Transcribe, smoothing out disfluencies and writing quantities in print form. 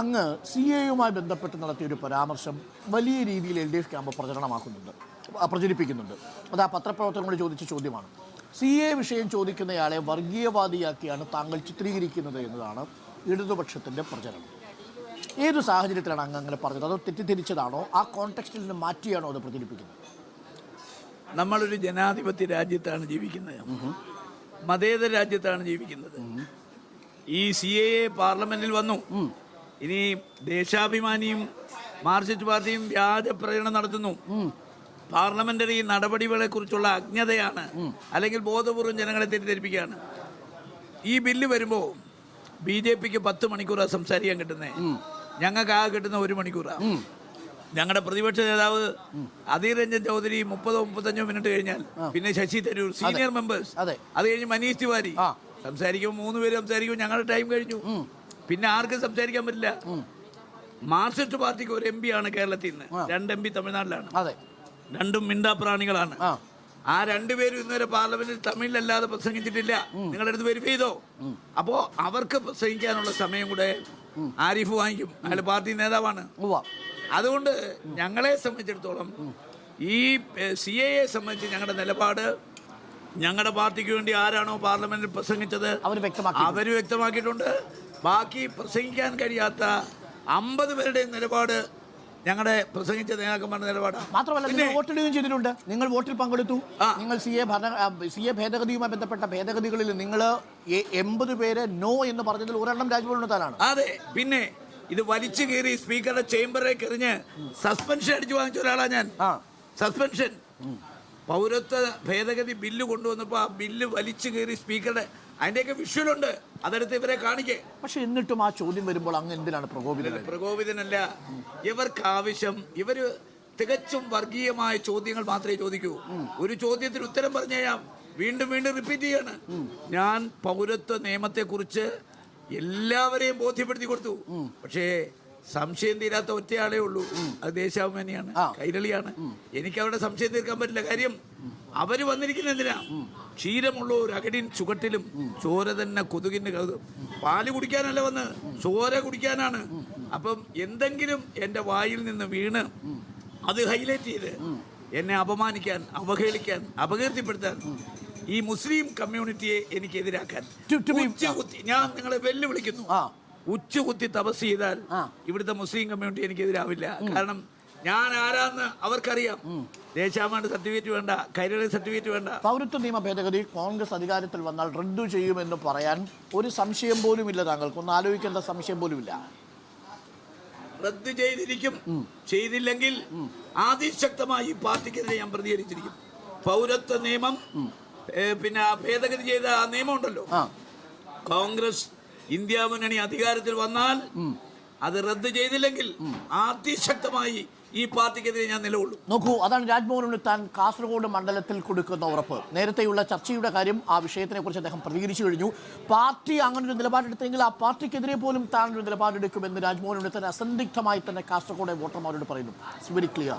അങ്ങ് സി എയുമായി ബന്ധപ്പെട്ട് നടത്തിയൊരു പരാമർശം വലിയ രീതിയിൽ എൽ ഡി എഫ് ക്യാമ്പ് പ്രചരിപ്പിക്കുന്നുണ്ട്. അത് ആ പത്രപ്രവർത്തകരോട് ചോദിച്ച ചോദ്യമാണ്. സി എ വിഷയം ചോദിക്കുന്നയാളെ വർഗീയവാദിയാക്കിയാണ് താങ്കൾ ചിത്രീകരിക്കുന്നത് എന്നതാണ് ഇടതുപക്ഷത്തിൻ്റെ പ്രചരണം. ഏതു സാഹചര്യത്തിലാണ് അങ്ങ് അങ്ങനെ പറഞ്ഞത്? അതോ തെറ്റിദ്ധരിച്ചതാണോ? ആ കോണ്ടെക്സ്റ്റിൽ നിന്ന് മാറ്റിയാണോ അത് പ്രചരിപ്പിക്കുന്നത്? നമ്മളൊരു ജനാധിപത്യ രാജ്യത്താണ് ജീവിക്കുന്നത്, മതേതര രാജ്യത്താണ് ജീവിക്കുന്നത്. ഈ സി എ പാർലമെന്റിൽ വന്നു. ഇനി ദേശാഭിമാനിയും മാർക്സിസ്റ്റ് പാർട്ടിയും വ്യാജ പ്രചരണം നടത്തുന്നു. പാർലമെന്ററി നടപടികളെ കുറിച്ചുള്ള അജ്ഞതയാണ്, അല്ലെങ്കിൽ ബോധപൂർവം ജനങ്ങളെ തെറ്റിദ്ധരിപ്പിക്കുകയാണ്. ഈ ബില്ല് വരുമ്പോൾ BJPക്ക് 10 മണിക്കൂറാണ് സംസാരിക്കാൻ കിട്ടുന്നത്, ഞങ്ങൾക്ക് ആകെ കിട്ടുന്ന 1 മണിക്കൂറാണ്. ഞങ്ങളുടെ പ്രതിപക്ഷ നേതാവ് അധീർ രഞ്ജൻ ചൗധരി 30-35 മിനിറ്റ് കഴിഞ്ഞാൽ പിന്നെ ശശി തരൂർ, സീനിയർ മെമ്പേഴ്സ്, അത് കഴിഞ്ഞ് മനീഷ് തിവാരി സംസാരിക്കുമ്പോൾ 3 പേര് സംസാരിക്കുമ്പോൾ ഞങ്ങളുടെ ടൈം കഴിഞ്ഞു. പിന്നെ ആർക്കും സംസാരിക്കാൻ പറ്റില്ല. മാർക്സിസ്റ്റ് പാർട്ടിക്ക് ഒരു MP ആണ് കേരളത്തിൽ നിന്ന്, 2 MP തമിഴ്നാട്ടിലാണ്, രണ്ടും മിണ്ടാപ്രാണികളാണ്. ആ 2 പേരും ഇന്നുവരെ പാർലമെന്റിൽ തമിഴിലല്ലാതെ പ്രസംഗിച്ചിട്ടില്ല. നിങ്ങളുടെ അടുത്ത് വെരിഫൈ ചെയ്തോ? അപ്പോ അവർക്ക് പ്രസംഗിക്കാനുള്ള സമയം കൂടെ ആരിഫ് വാങ്ങിക്കും, അയാൾ പാർട്ടി നേതാവാണ്. അതുകൊണ്ട് ഞങ്ങളെ സംബന്ധിച്ചിടത്തോളം ഈ CAA സംബന്ധിച്ച് ഞങ്ങളുടെ നിലപാട്, ഞങ്ങളുടെ പാർട്ടിക്ക് വേണ്ടി ആരാണോ പാർലമെന്റിൽ പ്രസംഗിച്ചത് അവർ വ്യക്തമാക്കിയിട്ടുണ്ട്. ബാക്കി പ്രസംഗിക്കാൻ കഴിയാത്ത 50 പേരുടെയും നിലപാട് ഞങ്ങളുടെ പ്രസംഗിച്ച നേതാക്കന്മാരുടെ നിലപാടാണ്. മാത്രമല്ല, നിങ്ങൾ വോട്ടിടുകയും ചെയ്തിട്ടുണ്ട്. നിങ്ങൾ വോട്ടിൽ പങ്കെടുത്തു. നിങ്ങൾ CA ഭേദഗതിയുമായി ബന്ധപ്പെട്ട ഭേദഗതികളിൽ നിങ്ങൾ 80 പേര് നോ എന്ന് പറഞ്ഞതിൽ ഒരെണ്ണം രാജ്ഭവനിലെത്താനാണ്. അതെ, പിന്നെ ഇത് വലിച്ചു കയറി സ്പീക്കറുടെ ചേംബറിലേക്ക് എറിഞ്ഞ് സസ്പെൻഷൻ അടിച്ചു വാങ്ങിച്ച ഒരാളാണ് ഞാൻ. സസ്പെൻഷൻ. പൗരത്വ ഭേദഗതി ബില്ല് കൊണ്ടുവന്നപ്പോൾ ആ ബില്ല് വലിച്ചു കയറി സ്പീക്കറുടെ, അതിന്റെയൊക്കെ വിഷ്വലുണ്ട്, അതെടുത്ത് ഇവരെ കാണിക്കേ. പക്ഷെ എന്നിട്ടും ആ ചോദ്യം വരുമ്പോൾ അങ്ങ് എന്തിനാണ് പ്രകോപിതനല്ല. ഇവർക്ക് ആവശ്യം, ഇവര് തികച്ചും വർഗീയമായ ചോദ്യങ്ങൾ മാത്രമേ ചോദിക്കൂ. ഒരു ചോദ്യത്തിന് ഉത്തരം പറഞ്ഞു കഴിഞ്ഞാൽ വീണ്ടും വീണ്ടും റിപ്പീറ്റ് ചെയ്യാണ്. ഞാൻ പൗരത്വ നിയമത്തെ കുറിച്ച് എല്ലാവരെയും ബോധ്യപ്പെടുത്തി കൊടുത്തു. പക്ഷേ സംശയം തീരാത്ത ഒറ്റയാളേ ഉള്ളൂ, അത് ദേശാഭിമാനിയാണ്, കൈരളിയാണ്. എനിക്ക് അവിടെ സംശയം തീർക്കാൻ പറ്റില്ല. കാര്യം അവര് വന്നിരിക്കുന്ന എന്തിനാ? ക്ഷീരമുള്ള ഒരു അകടിൻ ചുവട്ടിലും ചോര തന്നെ കൊതുകിന്റെ കൗതുകം. പാല് കുടിക്കാനല്ല വന്ന്, ചോര കുടിക്കാനാണ്. അപ്പം എന്തെങ്കിലും എന്റെ വായിൽ നിന്ന് വീണ് അത് ഹൈലൈറ്റ് ചെയ്ത് എന്നെ അപമാനിക്കാൻ, അവഹേളിക്കാൻ, അപകീർത്തിപ്പെടുത്താൻ, ഈ മുസ്ലിം കമ്മ്യൂണിറ്റിയെ എനിക്ക് എതിരാക്കാൻ ഉച്ചകുത്തി, ഞാൻ നിങ്ങളെ വെല്ലുവിളിക്കുന്നു, ഉച്ചകുത്തി തപസ് ചെയ്താൽ ഇവിടുത്തെ മുസ്ലിം കമ്മ്യൂണിറ്റി എനിക്ക് എതിരാവില്ല. കാരണം ഞാൻ ആരാന്ന് അവർക്കറിയാം. ദേശാഭിമാനി സർട്ടിഫിക്കറ്റ് വേണ്ട, കൈരളി സർട്ടിഫിക്കറ്റ് വേണ്ട. പൗരത്വ നിയമ ഭേദഗതി കോൺഗ്രസ് അധികാരത്തിൽ വന്നാൽ റദ്ദു ചെയ്യുമെന്ന് പറയാൻ ഒരു സംശയം പോലും ഇല്ല. താങ്കൾക്ക് ഒന്ന് ആലോചിക്കേണ്ട സംശയം പോലും ഇല്ല. റദ്ദു ചെയ്തിരിക്കും. ചെയ്തില്ലെങ്കിൽ അതിശക്തമായി ഈ പാർട്ടിക്കെതിരെ ഞാൻ പ്രതികരിച്ചിരിക്കും. പൗരത്വ നിയമം, പിന്നെ ഭേദഗതി ചെയ്ത ആ നിയമം ഉണ്ടല്ലോ, കോൺഗ്രസ് ഇന്ത്യ മുന്നണി അധികാരത്തിൽ വന്നാൽ അത് റദ്ദ് ചെയ്തില്ലെങ്കിൽ അതിശക്തമായി ഈ പാർട്ടിക്കെതിരെ ഞാൻ നിലകൊള്ളും. നോക്കൂ, അതാണ് രാജ്ഭവൻ ഉണ്ണിത്താൻ കാസർഗോഡ് മണ്ഡലത്തിൽ കൊടുക്കുന്ന ഉറപ്പ്. നേരത്തെയുള്ള ചർച്ചയുടെ കാര്യം, ആ വിഷയത്തിനെ കുറിച്ച് അദ്ദേഹം പ്രതികരിച്ചു കഴിഞ്ഞു. പാർട്ടി അങ്ങനൊരു നിലപാടെടുത്തെങ്കിൽ ആ പാർട്ടിക്കെതിരെ പോലും താൻ ഒരു നിലപാടെടുക്കുമെന്ന് രാജ്ഭവൻ ഉണ്ണിത്താൻ അസന്ദിഗ്ധമായി തന്നെ കാസർഗോഡ് വോട്ടർമാരോട് പറയുന്നു. It's very clear.